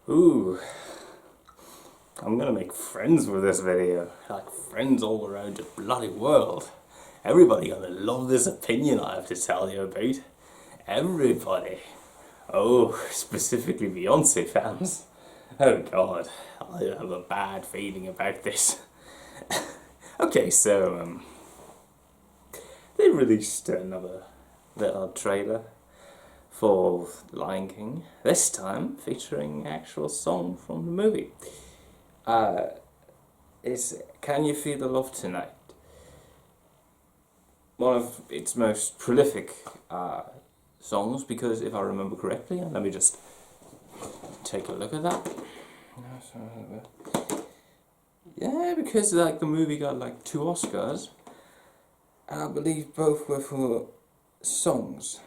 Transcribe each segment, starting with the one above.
Ooh, I'm gonna make friends with this video. Like friends all around the bloody world. Everybody gonna love this opinion I have to tell you about. Everybody. Oh, specifically Beyonce fans. Oh god, I have a bad feeling about this. Okay, so they released another little trailer for Lion King, this time featuring actual song from the movie. Is Can You Feel the Love Tonight? One of its most prolific songs, because if I remember correctly, let me just take a look at that. Yeah, because like the movie got like 2 Oscars, and I believe both were for songs.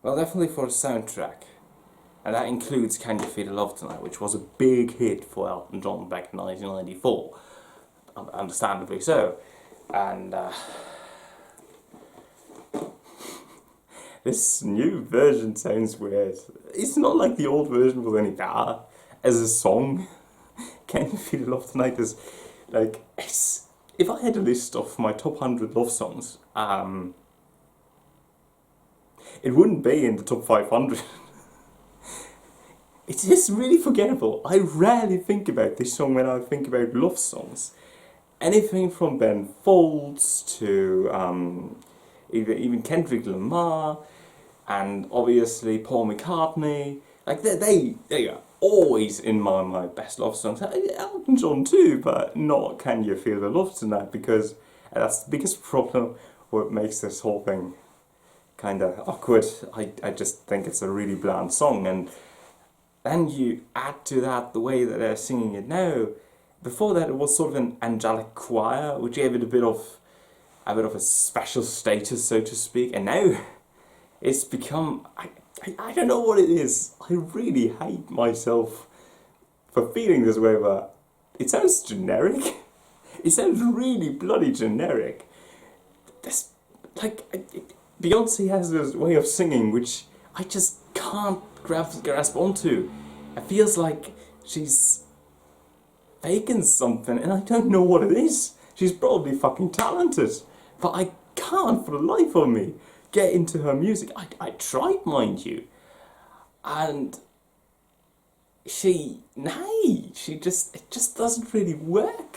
Well, definitely for a soundtrack, and that includes Can You Feel the Love Tonight, which was a big hit for Elton John back in 1994, understandably so. And this new version sounds weird. It's not like the old version was any better as a song. Can You Feel the Love Tonight is like, if I had a list of my top 100 love songs, it wouldn't be in the top 500. It's just really forgettable. I rarely think about this song when I think about love songs. Anything from Ben Folds to even Kendrick Lamar, and obviously Paul McCartney. Like they are always in my best love songs. Elton John too, but not Can You Feel the Love Tonight, because that's the biggest problem. What makes this whole thing kind of awkward. I just think it's a really bland song, and then you add to that the way that they're singing it now. Before that, it was sort of an angelic choir, which gave it a bit of a special status, so to speak. And now it's become, I don't know what it is. I really hate myself for feeling this way, but it sounds generic. It sounds really bloody generic. This, like, Beyonce has this way of singing which I just can't grasp onto. It feels like she's faking something, and I don't know what it is. She's probably fucking talented, but I can't for the life of me get into her music. I tried, mind you, and it just doesn't really work.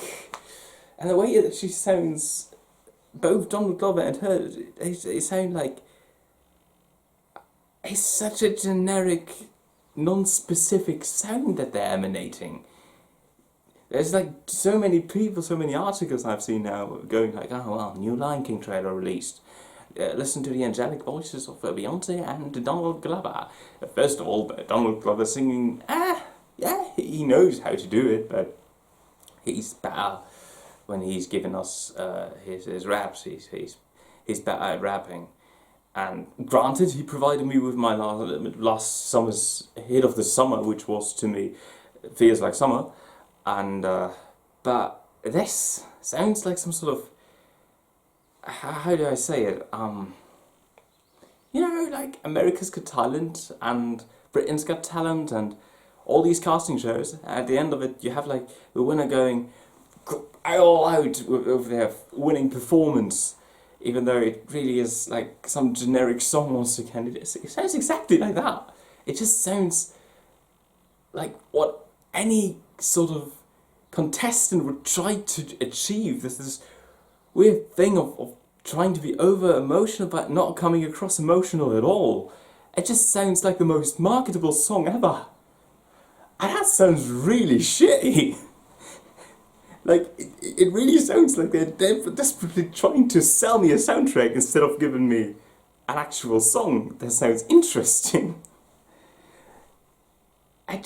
And the way that she sounds, both Donald Glover and her, they sound like it's such a generic, non-specific sound that they're emanating. There's like so many people, so many articles I've seen now going like, oh well, new Lion King trailer released. Listen to the angelic voices of Beyonce and Donald Glover. First of all, Donald Glover singing, yeah, he knows how to do it, but he's better when he's giving us his raps. He's better at rapping. And granted, he provided me with my last summer's hit of the summer, which was, to me, Feels Like Summer. And but this sounds like some sort of, how do I say it? You know, like America's Got Talent and Britain's Got Talent and all these casting shows. At the end of it, you have like the winner going all out with their winning performance, even though it really is like some generic song once again. It sounds exactly like that. It just sounds like what any sort of contestant would try to achieve. This weird thing of trying to be over emotional but not coming across emotional at all. It just sounds like the most marketable song ever. And that sounds really shitty. Like, it really sounds like they're desperately trying to sell me a soundtrack instead of giving me an actual song that sounds interesting. It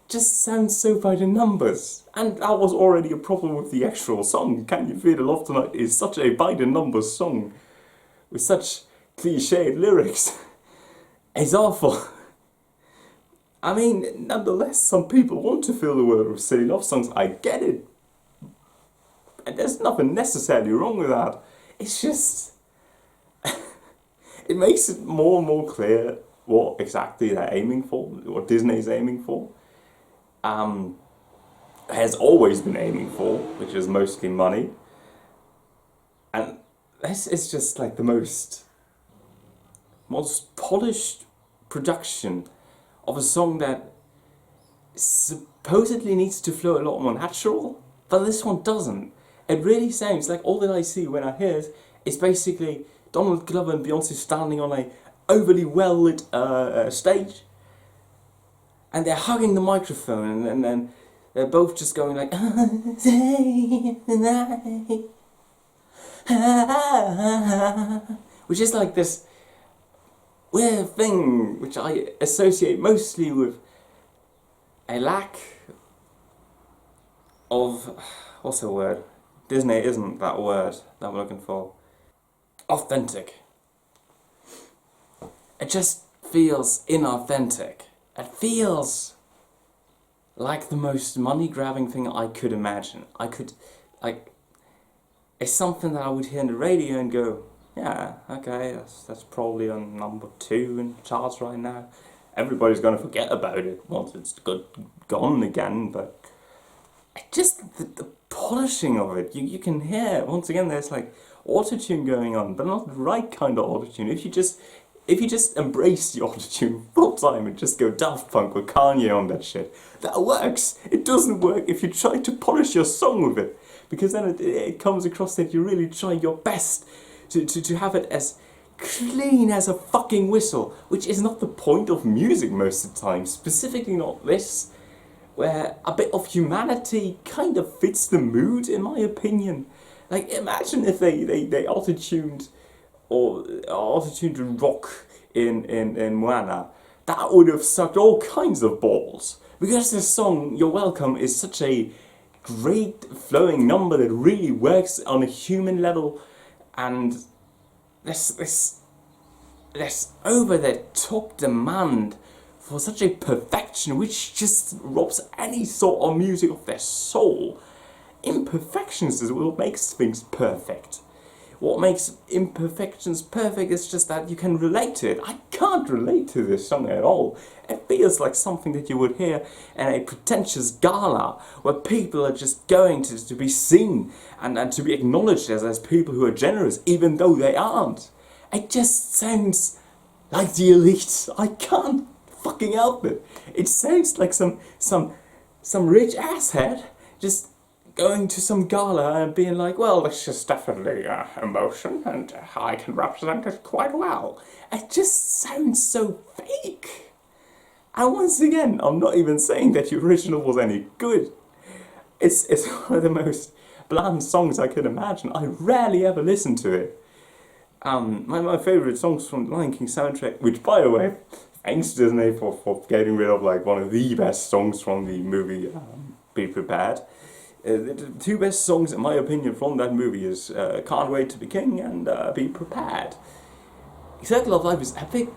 just sounds so by the numbers. And that was already a problem with the actual song. Can You Feel the Love Tonight is such a by the numbers song with such cliched lyrics. It's awful. I mean, nonetheless, some people want to fill the world with silly love songs. I get it. And there's nothing necessarily wrong with that. It's just it makes it more and more clear what exactly they're aiming for, what Disney's aiming for. Has always been aiming for, which is mostly money. And this is just like the most polished production of a song that supposedly needs to flow a lot more natural, but this one doesn't. It really sounds like all that I see when I hear it is basically Donald Glover and Beyonce standing on a overly well-lit stage, and they're hugging the microphone, and then they're both just going like, which is like this weird thing which I associate mostly with a lack of, what's the word? Disney isn't that word that I'm looking for. Authentic. It just feels inauthentic. It feels like the most money-grabbing thing I could imagine. It's something that I would hear on the radio and go, yeah, okay, that's probably on number 2 in charts right now. Everybody's gonna forget about it once it's gone again, but just the polishing of it, you can hear, once again, there's like autotune going on, but not the right kind of autotune. If you just embrace the autotune full time and just go Daft Punk with Kanye on that shit, that works. It doesn't work if you try to polish your song with it, because then it comes across that you really try your best to have it as clean as a fucking whistle, which is not the point of music most of the time, specifically not this, where a bit of humanity kind of fits the mood, in my opinion. Like, imagine if they auto-tuned rock in Moana. That would have sucked all kinds of balls. Because this song, You're Welcome, is such a great flowing number that really works on a human level, and this over-the-top demand for such a perfection which just robs any sort of music of their soul. Imperfections is what makes things perfect. What makes imperfections perfect is just that you can relate to it. I can't relate to this song at all. It feels like something that you would hear in a pretentious gala where people are just going to be seen and to be acknowledged as people who are generous, even though they aren't. It just sounds like the elite. I can't fucking help it. It sounds like some rich asshead just going to some gala and being like, well, this is definitely emotion and I can represent it quite well. It just sounds so fake. And once again, I'm not even saying that the original was any good. It's one of the most bland songs I can imagine. I rarely ever listen to it. My favourite songs from the Lion King soundtrack, which, by the way, thanks Disney for getting rid of like one of the best songs from the movie, Be Prepared. The 2 best songs, in my opinion, from that movie is Can't Wait to Be King and Be Prepared. Circle of Life is epic,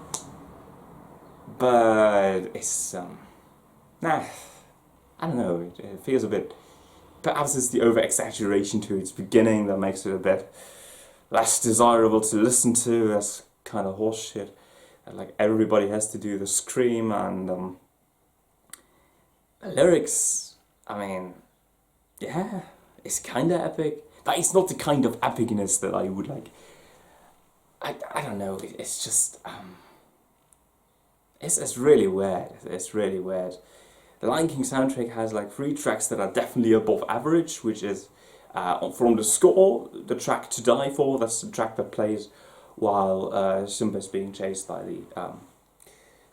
but it's, I don't know, it feels a bit, perhaps it's the over-exaggeration to its beginning that makes it a bit less desirable to listen to. That's kind of horseshit. And like everybody has to do the scream, and the lyrics, I mean, yeah, it's kind of epic, but it's not the kind of epicness that I would like. I don't know, it's just, it's really weird, it's really weird. The Lion King soundtrack has like 3 tracks that are definitely above average, which is from the score, the track To Die For, that's the track that plays while Simba's being chased by the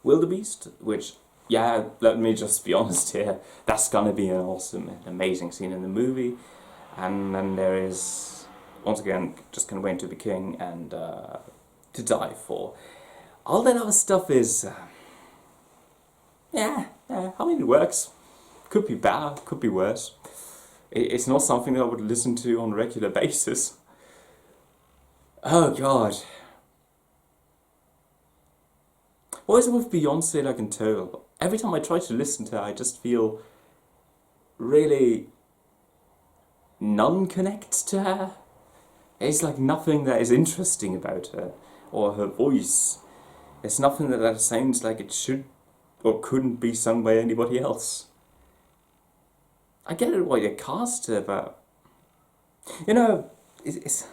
wildebeest, which, yeah, let me just be honest here, that's gonna be an awesome and amazing scene in the movie. And then there is, once again, Just Can't Wait to Be King and To Die For. All that other stuff is, yeah, I mean, it works. Could be bad, could be worse. It's not something that I would listen to on a regular basis. Oh god. What is it with Beyonce that I can tell? Every time I try to listen to her, I just feel really non-connect to her. It's like nothing that is interesting about her. or her voice. There's nothing that sounds like it should or couldn't be sung by anybody else. I get it why you cast her, but you know, it's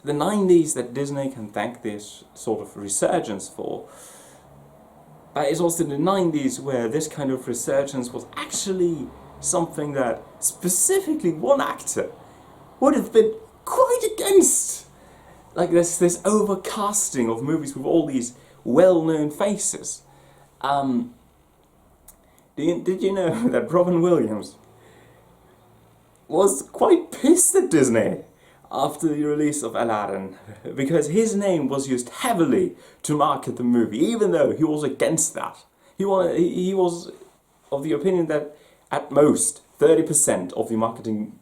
the 90s that Disney can thank this sort of resurgence for. But it's also the 90s where this kind of resurgence was actually something that specifically one actor would have been quite against. Like this overcasting of movies with all these well-known faces. Did you know that Robin Williams was quite pissed at Disney after the release of Aladdin, because his name was used heavily to market the movie, even though he was against that. He was of the opinion that at most 30% of the marketing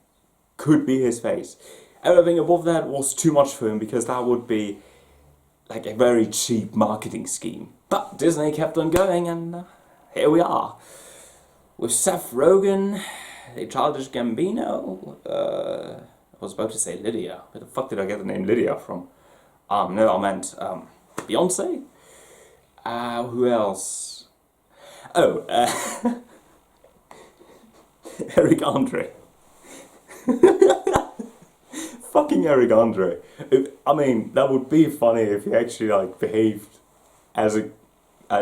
could be his face. Everything above that was too much for him, because that would be like a very cheap marketing scheme. But Disney kept on going, and here we are. With Seth Rogen, a Childish Gambino, I was about to say Lydia. Where the fuck did I get the name Lydia from? No, I meant Beyonce. Who else? Oh, Eric Andre. Fucking Eric Andre. I mean, that would be funny if he actually like behaved as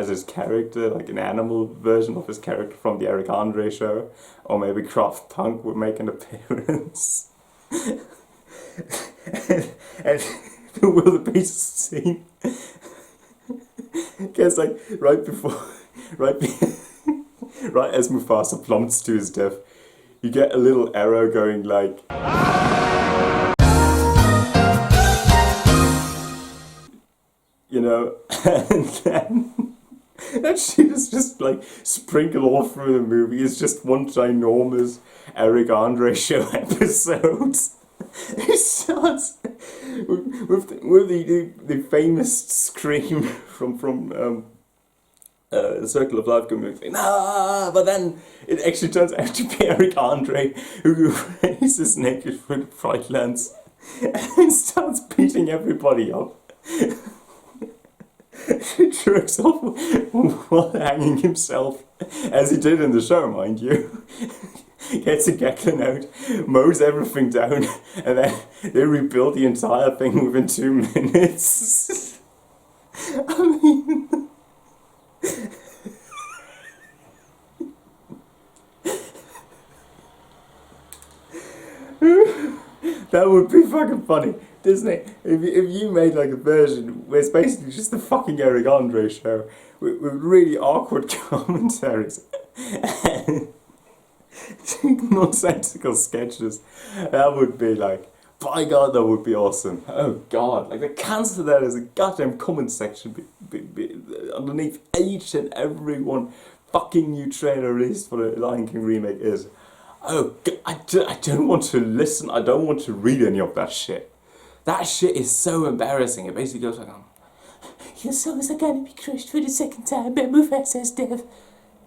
his character, like an animal version of his character from the Eric Andre show, or maybe Kraft Punk would make an appearance. and the wildebeest scene gets like right as Mufasa plummets to his death, you get a little arrow going like, you know, and then that shit is just like sprinkled all through the movie. It's just one ginormous Eric Andre show episode. It starts with the famous scream from Circle of Life going, nah, but then it actually turns out to be Eric Andre who raises naked through the Pride Lands and starts beating everybody up. He jerks off while hanging himself, as he did in the show, mind you. Gets a Gatling out, mows everything down, and then they rebuild the entire thing within 2 minutes. I mean... That would be fucking funny. Disney, if you made like a version where it's basically just the fucking Eric Andre show with really awkward commentaries and nonsensical sketches, that would be like, by God, that would be awesome. Oh God, like the cancer that is a goddamn comment section underneath each and every one fucking new trailer released for the Lion King remake is, oh God, I don't want to listen, I don't want to read any of that shit. That shit is so embarrassing. It basically goes like, your souls are gonna be crushed for the second time by Mufasa's death.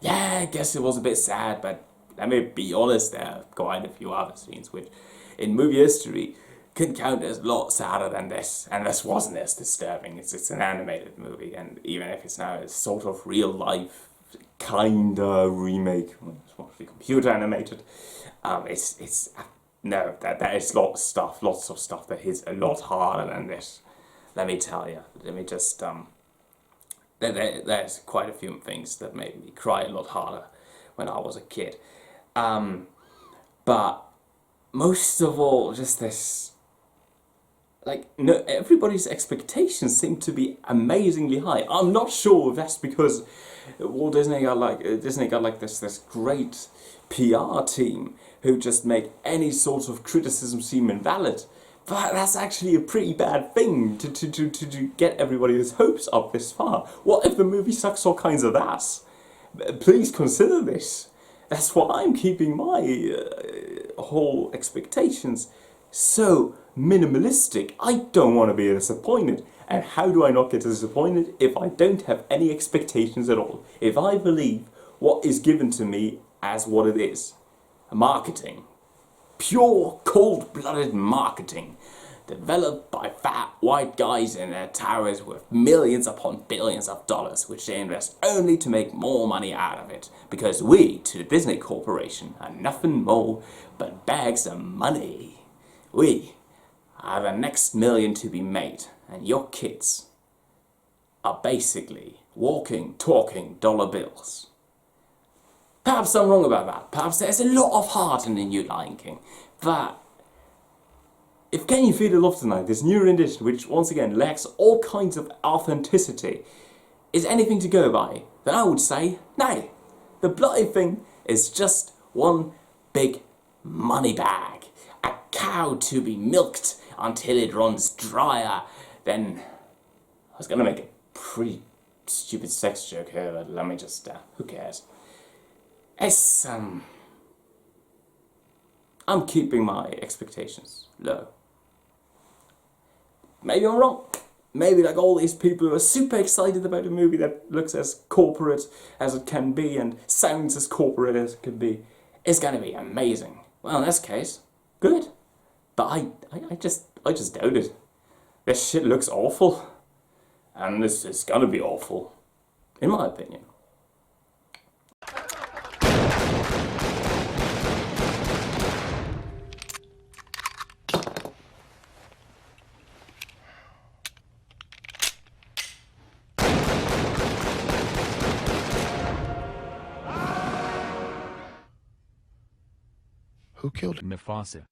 Yeah, I guess it was a bit sad, but let me be honest, there are quite a few other scenes which, in movie history, can count as a lot sadder than this. And this wasn't as disturbing. It's an animated movie, and even if it's now a sort of real life kinda remake, it's mostly computer animated, no, that is lots of stuff that hits a lot harder than this. Let me tell you. Let me just there's quite a few things that made me cry a lot harder when I was a kid. But most of all, just this, like, no, everybody's expectations seem to be amazingly high. I'm not sure if that's because Walt Disney got like this great PR team who just make any sort of criticism seem invalid. But that's actually a pretty bad thing to get everybody's hopes up this far. What if the movie sucks all kinds of ass? Please consider this. That's why I'm keeping my whole expectations so minimalistic. I don't want to be disappointed. And how do I not get disappointed if I don't have any expectations at all? If I believe what is given to me as what it is. Marketing. Pure, cold-blooded marketing. developed by fat white guys in their towers with millions upon billions of dollars, which they invest only to make more money out of it. Because we, to the Disney Corporation, are nothing more but bags of money. We are the next million to be made, and your kids are basically walking, talking dollar bills. Perhaps I'm wrong about that. Perhaps there's a lot of heart in the new Lion King. But if Can You Feel the Love Tonight, this new rendition, which once again lacks all kinds of authenticity, is anything to go by, then I would say, no. The bloody thing is just one big money bag. A cow to be milked until it runs drier than... I was gonna make a pretty stupid sex joke here, but let me just... who cares? It's, I'm keeping my expectations low. Maybe I'm wrong. Maybe like all these people who are super excited about a movie that looks as corporate as it can be and sounds as corporate as it can be, is going to be amazing. Well, in this case, good. But I just doubt it. This shit looks awful. And this is going to be awful. In my opinion. Who killed Mufasa?